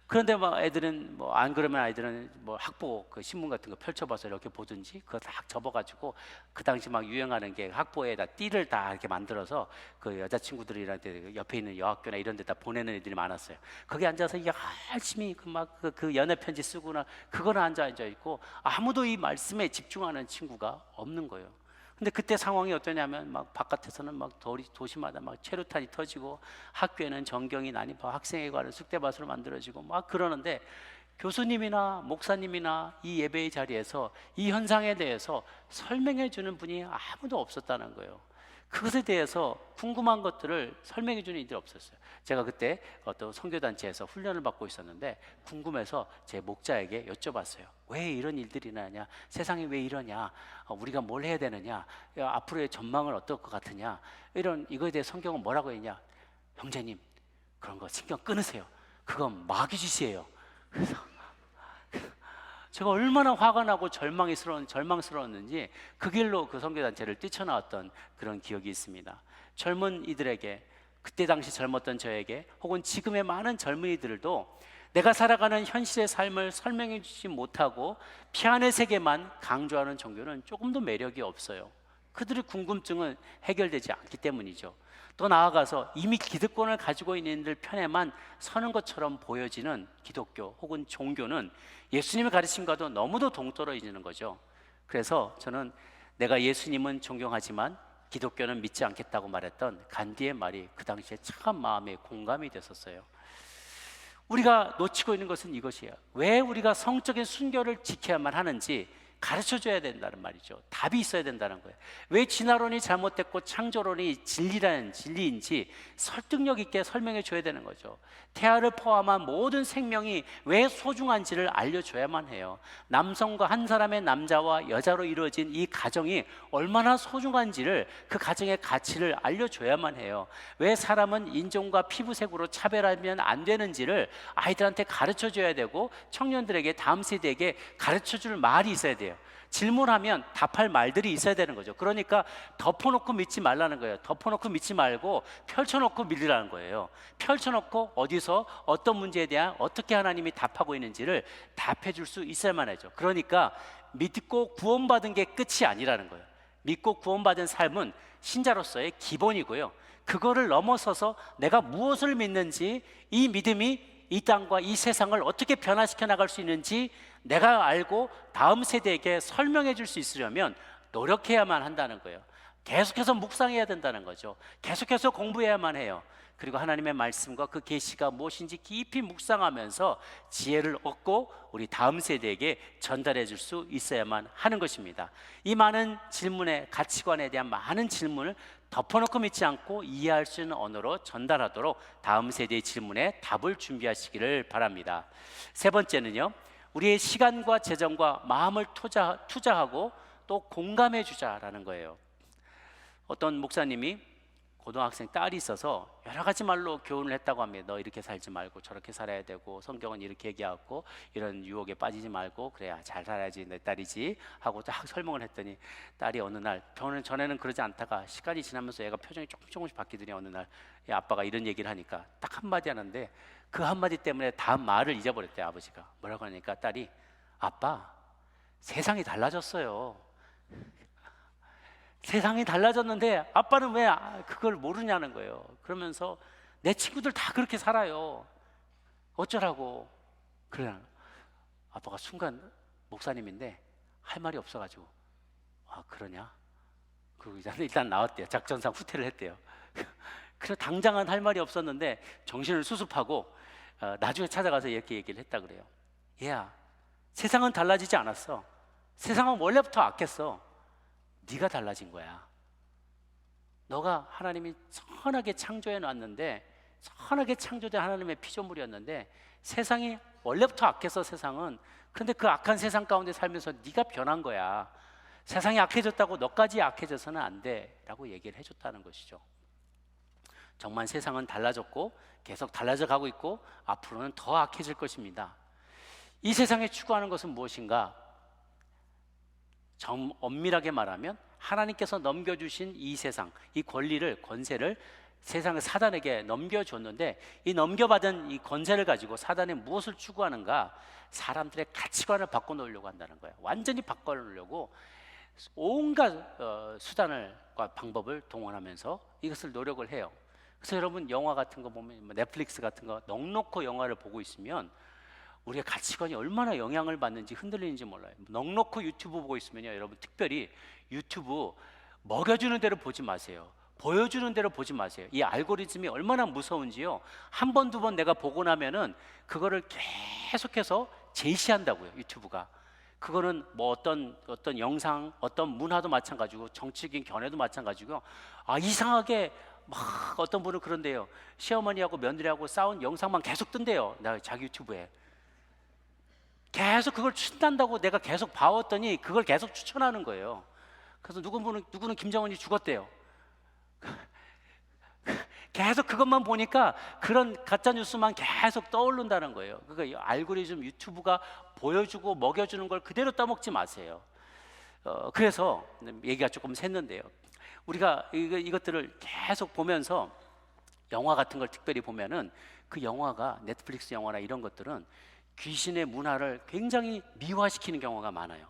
그런데 막 애들은 뭐 안 그러면 아이들은 뭐 학보 그 신문 같은 거 펼쳐봐서 이렇게 보든지, 그거 딱 접어가지고 그 당시 막 유행하는 게 학보에다 띠를 다 이렇게 만들어서 그 여자친구들이랑 옆에 있는 여학교나 이런 데다 보내는 애들이 많았어요. 거기 앉아서 열심히 그 연애 편지 쓰거나 그거는 앉아 있고 아무도 이 말씀에 집중하는 친구가 없는 거예요. 근데 그때 상황이 어떠냐면 막 바깥에서는 막 도시마다 막 체류탄이 터지고 학교에는 전경이 난입하고 학생에 관한 숙대밭으로 만들어지고 막 그러는데 교수님이나 목사님이나 이 예배의 자리에서 이 현상에 대해서 설명해 주는 분이 아무도 없었다는 거예요. 그것에 대해서 궁금한 것들을 설명해 주는 이들이 없었어요. 제가 그때 어떤 선교단체에서 훈련을 받고 있었는데 궁금해서 제 목자에게 여쭤봤어요. 왜 이런 일들이 나냐? 세상이 왜 이러냐? 우리가 뭘 해야 되느냐? 앞으로의 전망은 어떨 것 같으냐? 이거에 대해 성경은 뭐라고 했냐? 형제님, 그런 거 신경 끊으세요. 그건 마귀 짓이에요. 그래서 제가 얼마나 화가 나고 절망스러웠는지 그 길로 그 선교단체를 뛰쳐나왔던 그런 기억이 있습니다. 젊은 이들에게, 그때 당시 젊었던 저에게, 혹은 지금의 많은 젊은이들도 내가 살아가는 현실의 삶을 설명해 주지 못하고 피안의 세계만 강조하는 종교는 조금도 매력이 없어요. 그들의 궁금증은 해결되지 않기 때문이죠. 또 나아가서 이미 기득권을 가지고 있는 이들 편에만 서는 것처럼 보여지는 기독교 혹은 종교는 예수님의 가르침과도 너무도 동떨어지는 거죠. 그래서 저는 내가 예수님은 존경하지만 기독교는 믿지 않겠다고 말했던 간디의 말이 그 당시에 참 마음에 공감이 됐었어요. 우리가 놓치고 있는 것은 이것이에요. 왜 우리가 성적인 순결을 지켜야만 하는지 가르쳐줘야 된다는 말이죠. 답이 있어야 된다는 거예요. 왜 진화론이 잘못됐고 창조론이 진리인지 설득력 있게 설명해 줘야 되는 거죠. 태아를 포함한 모든 생명이 왜 소중한지를 알려줘야만 해요. 남성과 한 사람의 남자와 여자로 이루어진 이 가정이 얼마나 소중한지를, 그 가정의 가치를 알려줘야만 해요. 왜 사람은 인종과 피부색으로 차별하면 안 되는지를 아이들한테 가르쳐줘야 되고, 청년들에게, 다음 세대에게 가르쳐줄 말이 있어야 돼요. 질문하면 답할 말들이 있어야 되는 거죠. 그러니까 덮어놓고 믿지 말라는 거예요. 덮어놓고 믿지 말고 펼쳐놓고 믿으라는 거예요. 펼쳐놓고 어디서 어떤 문제에 대한 어떻게 하나님이 답하고 있는지를 답해 줄 수 있어야만 하죠. 그러니까 믿고 구원받은 게 끝이 아니라는 거예요. 믿고 구원받은 삶은 신자로서의 기본이고요, 그거를 넘어서서 내가 무엇을 믿는지, 이 믿음이 이 땅과 이 세상을 어떻게 변화시켜 나갈 수 있는지 내가 알고 다음 세대에게 설명해 줄 수 있으려면 노력해야만 한다는 거예요. 계속해서 묵상해야 된다는 거죠. 계속해서 공부해야만 해요. 그리고 하나님의 말씀과 그 계시가 무엇인지 깊이 묵상하면서 지혜를 얻고 우리 다음 세대에게 전달해 줄 수 있어야만 하는 것입니다. 이 많은 질문에, 가치관에 대한 많은 질문을 덮어놓고 믿지 않고 이해할 수 있는 언어로 전달하도록 다음 세대의 질문에 답을 준비하시기를 바랍니다. 세 번째는요, 우리의 시간과 재정과 마음을 투자하고 또 공감해 주자라는 거예요. 어떤 목사님이 고등학생 딸이 있어서 여러 가지 말로 교훈을 했다고 합니다. 너 이렇게 살지 말고 저렇게 살아야 되고, 성경은 이렇게 얘기하고, 이런 유혹에 빠지지 말고 그래야 잘 살아야지 내 딸이지 하고 딱 설명을 했더니 딸이 어느 날, 전에는 그러지 않다가 시간이 지나면서 얘가 표정이 조금씩 바뀌더니 어느 날 아빠가 이런 얘기를 하니까 딱 한마디 하는데 그 한마디 때문에 다음 말을 잊어버렸대요. 아버지가 뭐라고 하니까 딸이, 아빠, 세상이 달라졌어요. 세상이 달라졌는데 아빠는 왜 그걸 모르냐는 거예요. 그러면서 내 친구들 다 그렇게 살아요. 어쩌라고. 그래. 아빠가 순간, 목사님인데 할 말이 없어가지고, 아 그러냐? 그 일단 나왔대요. 작전상 후퇴를 했대요. 그래서 당장은 할 말이 없었는데 정신을 수습하고 나중에 찾아가서 이렇게 얘기를 했다 그래요. 얘야, 세상은 달라지지 않았어. 세상은 원래부터 악했어. 네가 달라진 거야. 너가 하나님이 선하게 창조해 놨는데, 선하게 창조된 하나님의 피조물이었는데 세상이 원래부터 악해서, 세상은. 근데 그 악한 세상 가운데 살면서 네가 변한 거야. 세상이 악해졌다고 너까지 악해져서는 안 돼 라고 얘기를 해줬다는 것이죠. 정말 세상은 달라졌고 계속 달라져 가고 있고 앞으로는 더 악해질 것입니다. 이 세상에 추구하는 것은 무엇인가? 엄밀하게 말하면 하나님께서 넘겨주신 이 세상, 이 권세를 세상의 사단에게 넘겨줬는데, 이 넘겨받은 이 권세를 가지고 사단이 무엇을 추구하는가? 사람들의 가치관을 바꿔놓으려고 한다는 거예요. 완전히 바꿔놓으려고 온갖 수단과 방법을 동원하면서 이것을 노력을 해요. 그래서 여러분 영화 같은 거 보면, 넷플릭스 같은 거 넉넉히 영화를 보고 있으면 우리의 가치관이 얼마나 영향을 받는지 흔들리는지 몰라요. 넉넉히 유튜브 보고 있으면요, 여러분 특별히 유튜브 먹여주는 대로 보지 마세요. 보여주는 대로 보지 마세요. 이 알고리즘이 얼마나 무서운지요. 한 번, 두 번 내가 보고 나면은 그거를 계속해서 제시한다고요, 유튜브가. 그거는 뭐 어떤 영상, 어떤 문화도 마찬가지고 정치적인 견해도 마찬가지고요. 이상하게 막 어떤 분은 그런데요. 시어머니하고 며느리하고 싸운 영상만 계속 뜬대요. 자기 유튜브에. 계속 그걸 추천한다고 내가 계속 봐왔더니 그걸 계속 추천하는 거예요. 그래서 누구는 김정은이 죽었대요. 계속 그것만 보니까 그런 가짜 뉴스만 계속 떠오른다는 거예요. 그러니까 이 알고리즘 유튜브가 보여주고 먹여주는 걸 그대로 떠먹지 마세요. 그래서 얘기가 조금 샜는데요. 우리가 이것들을 계속 보면서 영화 같은 걸 특별히 보면은 그 영화가 넷플릭스 영화나 이런 것들은 귀신의 문화를 굉장히 미화시키는 경우가 많아요.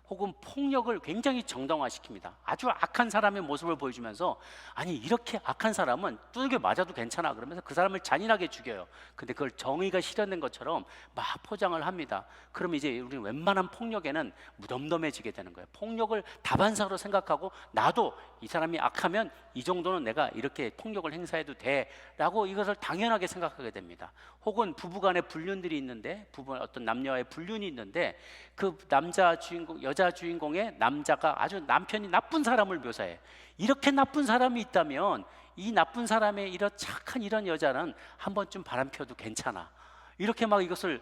혹은 폭력을 굉장히 정당화시킵니다. 아주 악한 사람의 모습을 보여주면서 아니 이렇게 악한 사람은 두들겨 맞아도 괜찮아 그러면서 그 사람을 잔인하게 죽여요. 근데 그걸 정의가 실현된 것처럼 막 포장을 합니다. 그럼 이제 우리는 웬만한 폭력에는 무덤덤해지게 되는 거예요. 폭력을 다반사로 생각하고 나도 이 사람이 악하면 이 정도는 내가 이렇게 폭력을 행사해도 돼 라고 이것을 당연하게 생각하게 됩니다. 혹은 부부간의 불륜들이 있는데 어떤 남녀와의 불륜이 있는데 그 남자 주인공, 여자 주인공의 남자가 아주 남편이 나쁜 사람을 묘사해. 이렇게 나쁜 사람이 있다면 이 나쁜 사람의 이런 착한 이런 여자는 한 번쯤 바람 피워도 괜찮아. 이렇게 막 이것을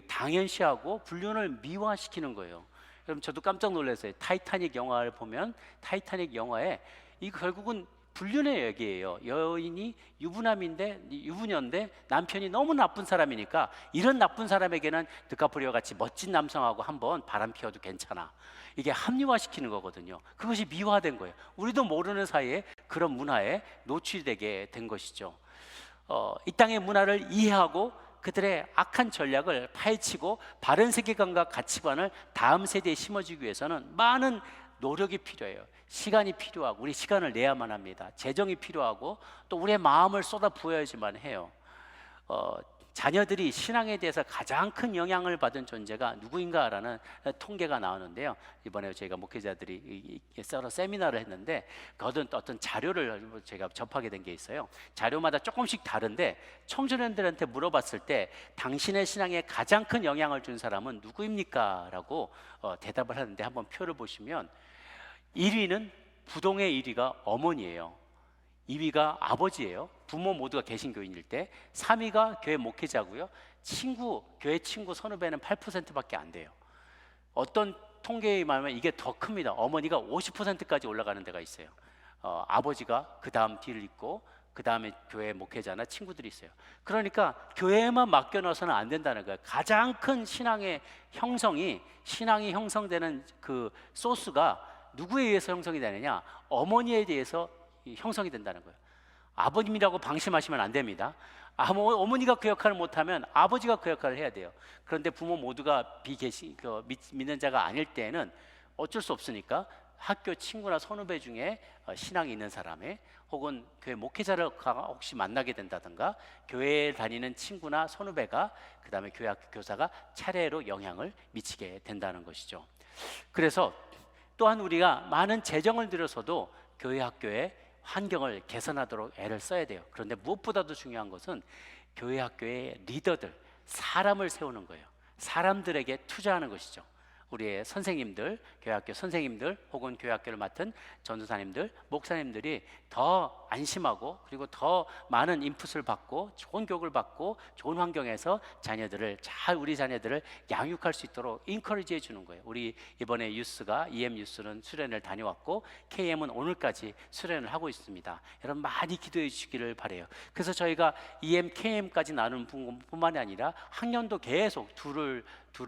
당연시하고 불륜을 미화시키는 거예요. 여러분 저도 깜짝 놀랐어요. 타이타닉 영화를 보면 타이타닉 영화에 이 결국은 불륜의 얘기예요. 여인이 유부녀인데 남편이 너무 나쁜 사람이니까 이런 나쁜 사람에게는 드카프리오 같이 멋진 남성하고 한번 바람 피워도 괜찮아. 이게 합리화시키는 거거든요. 그것이 미화된 거예요. 우리도 모르는 사이에 그런 문화에 노출되게 된 것이죠. 이 땅의 문화를 이해하고 그들의 악한 전략을 파헤치고 바른 세계관과 가치관을 다음 세대에 심어주기 위해서는 많은 노력이 필요해요. 시간이 필요하고 우리 시간을 내야만 합니다. 재정이 필요하고 또 우리의 마음을 쏟아 부어야지만 해요. 자녀들이 신앙에 대해서 가장 큰 영향을 받은 존재가 누구인가라는 통계가 나오는데요. 이번에 저희가 목회자들이 서로 세미나를 했는데 거든 어떤 자료를 제가 접하게 된 게 있어요. 자료마다 조금씩 다른데 청소년들한테 물어봤을 때 당신의 신앙에 가장 큰 영향을 준 사람은 누구입니까? 라고 대답을 하는데 한번 표를 보시면 1위는 부동의 1위가 어머니예요. 2위가 아버지예요. 부모 모두가 개신교인일 때. 3위가 교회 목회자고요. 교회 친구 선후배는 8%밖에 안 돼요. 어떤 통계에 의하면 이게 더 큽니다. 어머니가 50%까지 올라가는 데가 있어요. 아버지가 그 다음 뒤를 잇고 그 다음에 교회 목회자나 친구들이 있어요. 그러니까 교회에만 맡겨놔서는 안 된다는 거예요. 가장 큰 신앙이 형성되는 그 소스가 누구에 의해서 형성이 되느냐? 어머니에 대해서 형성이 된다는 거예요. 아버님이라고 방심하시면 안 됩니다. 어머니가 그 역할을 못하면 아버지가 그 역할을 해야 돼요. 그런데 부모 모두가 믿는 자가 아닐 때는 어쩔 수 없으니까 학교 친구나 선후배 중에 신앙이 있는 사람의 혹은 교회 목회자를 혹시 만나게 된다든가 교회에 다니는 친구나 선후배가 그 다음에 교회 학교 교사가 차례로 영향을 미치게 된다는 것이죠. 그래서 또한 우리가 많은 재정을 들여서도 교회 학교에 환경을 개선하도록 애를 써야 돼요. 그런데 무엇보다도 중요한 것은 교회 학교의 리더들, 사람을 세우는 거예요. 사람들에게 투자하는 것이죠. 우리의 선생님들, 교회학교 선생님들 혹은 교회학교를 맡은 전도사님들, 목사님들이 더 안심하고 그리고 더 많은 인풋을 받고 좋은 교육을 받고 좋은 환경에서 우리 자녀들을 양육할 수 있도록 인커리지 해주는 거예요. 우리 이번에 EM 유스는 수련을 다녀왔고 KM은 오늘까지 수련을 하고 있습니다. 여러분 많이 기도해 주시기를 바라요. 그래서 저희가 EM, KM까지 나누는 뿐만이 아니라 학년도 계속 둘을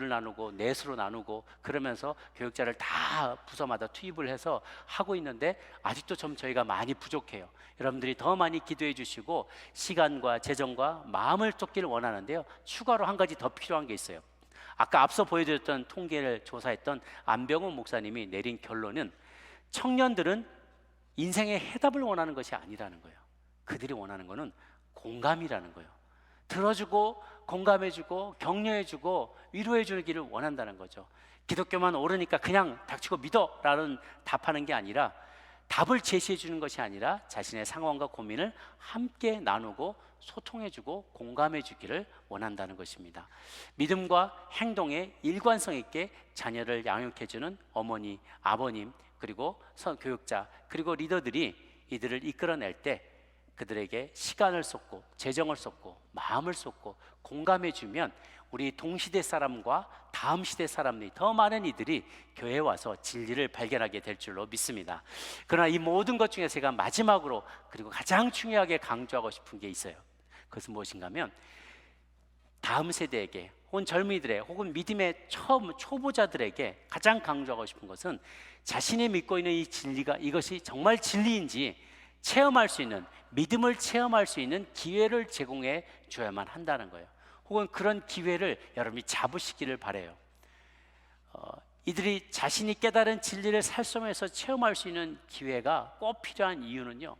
나누고 넷으로 나누고 그러면서 교육자를 다 부서마다 투입을 해서 하고 있는데 아직도 좀 저희가 많이 부족해요. 여러분들이 더 많이 기도해 주시고 시간과 재정과 마음을 쏟기를 원하는데요. 추가로 한 가지 더 필요한 게 있어요. 아까 앞서 보여드렸던 통계를 조사했던 안병훈 목사님이 내린 결론은 청년들은 인생의 해답을 원하는 것이 아니라는 거예요. 그들이 원하는 것은 공감이라는 거예요. 들어주고 공감해주고 격려해주고 위로해주기를 원한다는 거죠. 기독교만 옳으니까 그냥 닥치고 믿어라는 답하는 게 아니라 답을 제시해 주는 것이 아니라 자신의 상황과 고민을 함께 나누고 소통해주고 공감해주기를 원한다는 것입니다. 믿음과 행동에 일관성 있게 자녀를 양육해주는 어머니, 아버님, 그리고 교육자, 그리고 리더들이 이들을 이끌어낼 때 그들에게 시간을 쏟고 재정을 쏟고 마음을 쏟고 공감해주면 우리 동시대 사람과 다음 시대 사람들이, 더 많은 이들이 교회에 와서 진리를 발견하게 될 줄로 믿습니다. 그러나 이 모든 것 중에서 제가 마지막으로 그리고 가장 중요하게 강조하고 싶은 게 있어요. 그것은 무엇인가 하면 다음 세대에게 혹은 젊은이들의 혹은 믿음의 초보자들에게 가장 강조하고 싶은 것은 자신이 믿고 있는 이 진리가 이것이 정말 진리인지 체험할 수 있는, 믿음을 체험할 수 있는 기회를 제공해 줘야만 한다는 거예요. 혹은 그런 기회를 여러분이 잡으시기를 바라요. 이들이 자신이 깨달은 진리를 살성해서 체험할 수 있는 기회가 꼭 필요한 이유는요,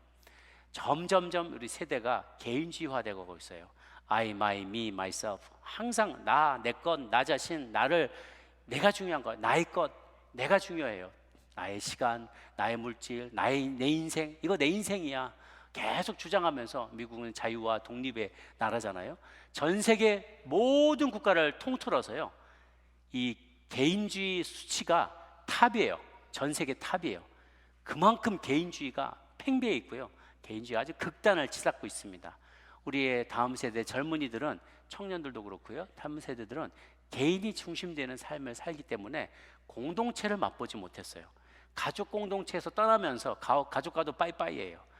점점점 우리 세대가 개인주의화되고 가고 있어요. I, my, me, myself. 항상 나, 내 것, 나 자신, 내가 중요한 것, 나의 것, 내가 중요해요. 나의 시간, 나의 물질, 내 인생, 이거 내 인생이야. 계속 주장하면서, 미국은 자유와 독립의 나라잖아요. 전 세계 모든 국가를 통틀어서요, 이 개인주의 수치가 탑이에요. 전 세계 탑이에요. 그만큼 개인주의가 팽배해 있고요, 개인주의가 아주 극단을 치닫고 있습니다. 우리의 다음 세대 젊은이들은, 청년들도 그렇고요, 다음 세대들은 개인이 중심되는 삶을 살기 때문에 공동체를 맛보지 못했어요. 가족 공동체에서 떠나면서 가족과도 빠이빠이예요.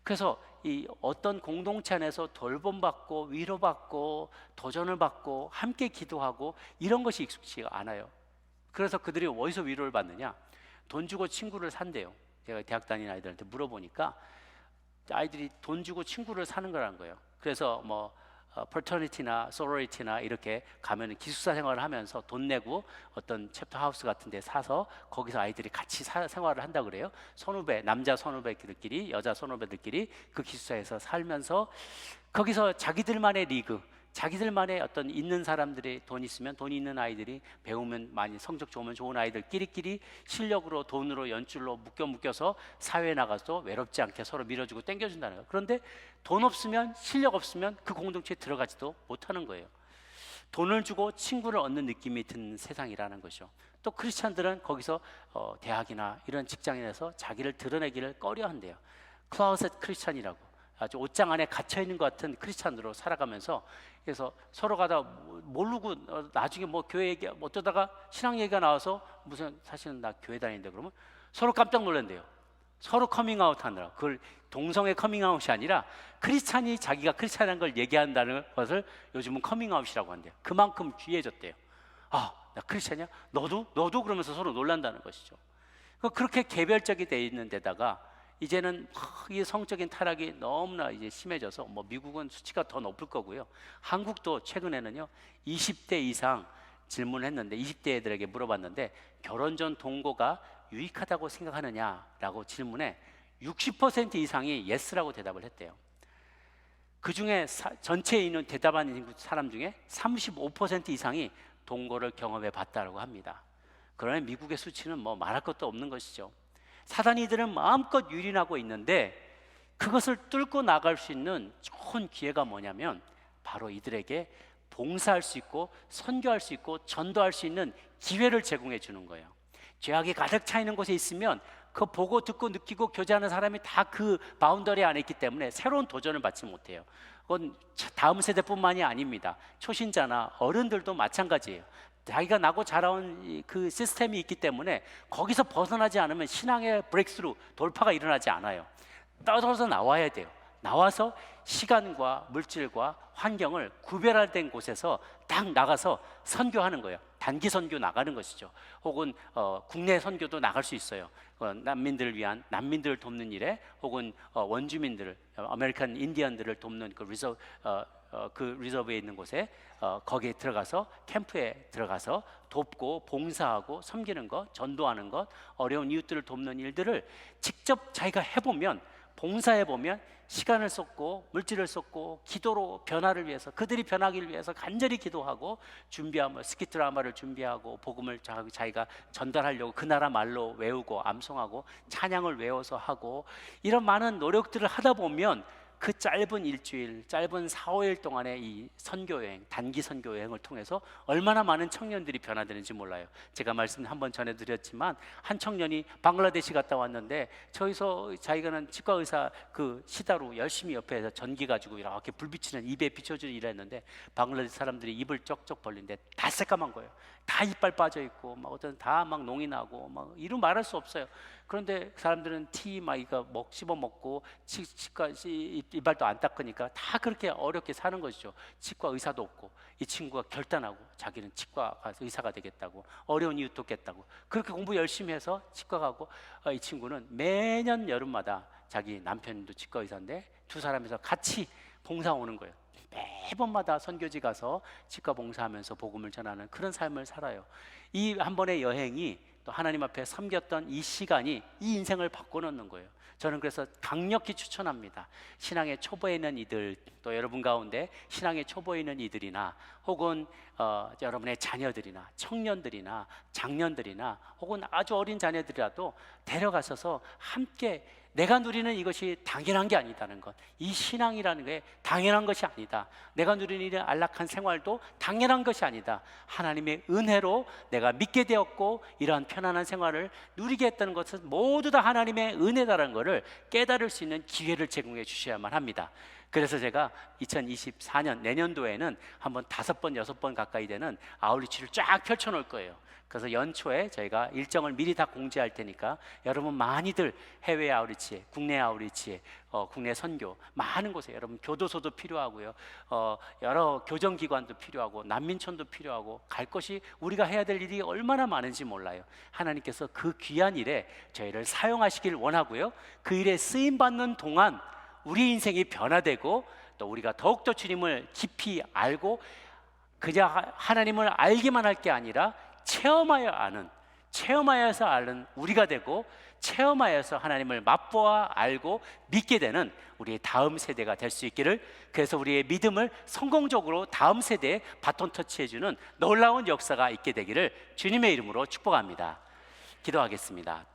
그래서 이 어떤 공동체 안에서 돌봄받고 위로받고 도전을 받고 함께 기도하고 이런 것이 익숙치가 않아요. 그래서 그들이 어디서 위로를 받느냐? 돈 주고 친구를 산대요. 제가 대학 다니는 아이들한테 물어보니까 아이들이 돈 주고 친구를 사는 거라는 거예요. 그래서 뭐 fraternity나 sorority나 이렇게 가면 기숙사 생활을 하면서 돈 내고 어떤 챕터 하우스 같은 데 사서 거기서 아이들이 같이 생활을 한다 그래요. 선후배, 남자 선후배들끼리, 여자 선후배들끼리 그 기숙사에서 살면서 거기서 자기들만의 리그, 자기들만의 어떤 있는 사람들이 돈 있으면 돈 있는 아이들이 배우면 많이 성적 좋으면 좋은 아이들끼리 실력으로 돈으로 연줄로 묶여서 사회에 나가서 외롭지 않게 서로 밀어주고 땡겨준다는 거예요. 그런데 돈 없으면, 실력 없으면 그 공동체에 들어가지도 못하는 거예요. 돈을 주고 친구를 얻는 느낌이 드는 세상이라는 것이죠. 또 크리스찬들은 거기서 대학이나 이런 직장인에서 자기를 드러내기를 꺼려한대요. 클로셋 크리스찬이라고, 아주 옷장 안에 갇혀 있는 것 같은 크리스찬으로 살아가면서, 그래서 서로 가다 모르고 나중에 뭐 교회 얘기 어쩌다가 신앙 얘기가 나와서 무슨 사실은 나 교회 다니는데 그러면 서로 깜짝 놀란대요. 서로 커밍아웃 하느라. 그걸 동성애 커밍아웃이 아니라 크리스찬이 자기가 크리스찬이라는 걸 얘기한다는 것을 요즘은 커밍아웃이라고 한대요. 그만큼 귀해졌대요. 아, 나 크리스찬이야? 너도? 그러면서 서로 놀란다는 것이죠. 그렇게 개별적이 돼 있는 데다가 이제는 이 성적인 타락이 너무나 이제 심해져서 뭐 미국은 수치가 더 높을 거고요. 한국도 최근에는요 20대 이상 질문했는데 20대 애들에게 물어봤는데 결혼 전 동거가 유익하다고 생각하느냐라고 질문에 60% 이상이 예스라고 대답을 했대요. 그 중에 전체에 있는 대답한 사람 중에 35% 이상이 동거를 경험해 봤다고 합니다. 그러나 미국의 수치는 뭐 말할 것도 없는 것이죠. 사단이 이들은 마음껏 유린하고 있는데 그것을 뚫고 나갈 수 있는 좋은 기회가 뭐냐면 바로 이들에게 봉사할 수 있고 선교할 수 있고 전도할 수 있는 기회를 제공해 주는 거예요. 죄악이 가득 차 있는 곳에 있으면 그거 보고 듣고 느끼고 교제하는 사람이 다 그 바운더리 안에 있기 때문에 새로운 도전을 받지 못해요. 그건 다음 세대뿐만이 아닙니다. 초신자나 어른들도 마찬가지예요. 자기가 나고 자라온 그 시스템이 있기 때문에 거기서 벗어나지 않으면 신앙의 브레이크스루, 돌파가 일어나지 않아요. 떨어져서 나와야 돼요. 나와서 시간과 물질과 환경을 구별된 곳에서 딱 나가서 선교하는 거예요. 단기 선교 나가는 것이죠. 혹은 국내 선교도 나갈 수 있어요. 난민들을 위한, 난민들을 돕는 일에, 혹은 원주민들을, 아메리칸 인디언들을 돕는 그 리저브에 있는 곳에 거기에 들어가서 캠프에 들어가서 돕고 봉사하고 섬기는 것, 전도하는 것, 어려운 이웃들을 돕는 일들을 직접 자기가 해보면 봉사해 보면 시간을 쏟고 물질을 쏟고 기도로 변화를 위해서, 그들이 변하기를 위해서 간절히 기도하고 준비하며 스키 드라마를 준비하고 복음을 자기가 전달하려고 그 나라 말로 외우고 암송하고 찬양을 외워서 하고, 이런 많은 노력들을 하다 보면 그 짧은 일주일, 짧은 4, 5일 동안의 이 선교여행, 단기 선교여행을 통해서 얼마나 많은 청년들이 변화되는지 몰라요. 제가 말씀 한번 전해드렸지만 한 청년이 방글라데시 갔다 왔는데 저기서 자기가는 치과 의사 그 시다로 열심히 옆에서 전기 가지고 이렇게 불 비치는 입에 비춰주는 일을 했는데 방글라데시 사람들이 입을 쩍쩍 벌리는데 다 새까만 거예요. 다 이빨 빠져 있고 막 어떤 다 막 농이 나고 막 이루 말할 수 없어요. 그런데 사람들은 티 막 이거 씹어 먹고 치과 이빨도 안 닦으니까 다 그렇게 어렵게 사는 것이죠. 치과 의사도 없고, 이 친구가 결단하고 자기는 치과 가서 의사가 되겠다고, 어려운 이유 돕겠다고 그렇게 공부 열심히 해서 치과 가고, 이 친구는 매년 여름마다 자기 남편도 치과 의사인데 두 사람이서 같이 봉사 오는 거예요. 매번마다 선교지 가서 치과 봉사하면서 복음을 전하는 그런 삶을 살아요. 이 한 번의 여행이 또 하나님 앞에 섬겼던 이 시간이 이 인생을 바꿔놓는 거예요. 저는 그래서 강력히 추천합니다. 신앙의 초보에 있는 이들, 또 여러분 가운데 신앙의 초보에 있는 이들이나 혹은 여러분의 자녀들이나 청년들이나 장년들이나 혹은 아주 어린 자녀들이라도 데려가셔서 함께, 내가 누리는 이것이 당연한 게 아니다는 것, 이 신앙이라는 게 당연한 것이 아니다, 내가 누리는 이 안락한 생활도 당연한 것이 아니다, 하나님의 은혜로 내가 믿게 되었고 이러한 편안한 생활을 누리게 했다는 것은 모두 다 하나님의 은혜다라는 것을 깨달을 수 있는 기회를 제공해 주셔야만 합니다. 그래서 제가 2024년 내년도에는 한번 5번, 6번 가까이 되는 아울리치를 쫙 펼쳐놓을 거예요. 그래서 연초에 저희가 일정을 미리 다 공지할 테니까 여러분 많이들 해외 아우리치에, 국내 아우리치에, 국내 선교 많은 곳에, 여러분 교도소도 필요하고요, 여러 교정기관도 필요하고 난민촌도 필요하고, 갈 것이, 우리가 해야 될 일이 얼마나 많은지 몰라요. 하나님께서 그 귀한 일에 저희를 사용하시길 원하고요, 그 일에 쓰임받는 동안 우리 인생이 변화되고 또 우리가 더욱더 주님을 깊이 알고 그냥 하나님을 알기만 할 게 아니라 체험하여서 아는 우리가 되고, 체험하여서 하나님을 맛보아 알고 믿게 되는 우리의 다음 세대가 될 수 있기를, 그래서 우리의 믿음을 성공적으로 다음 세대에 바톤 터치해주는 놀라운 역사가 있게 되기를 주님의 이름으로 축복합니다. 기도하겠습니다.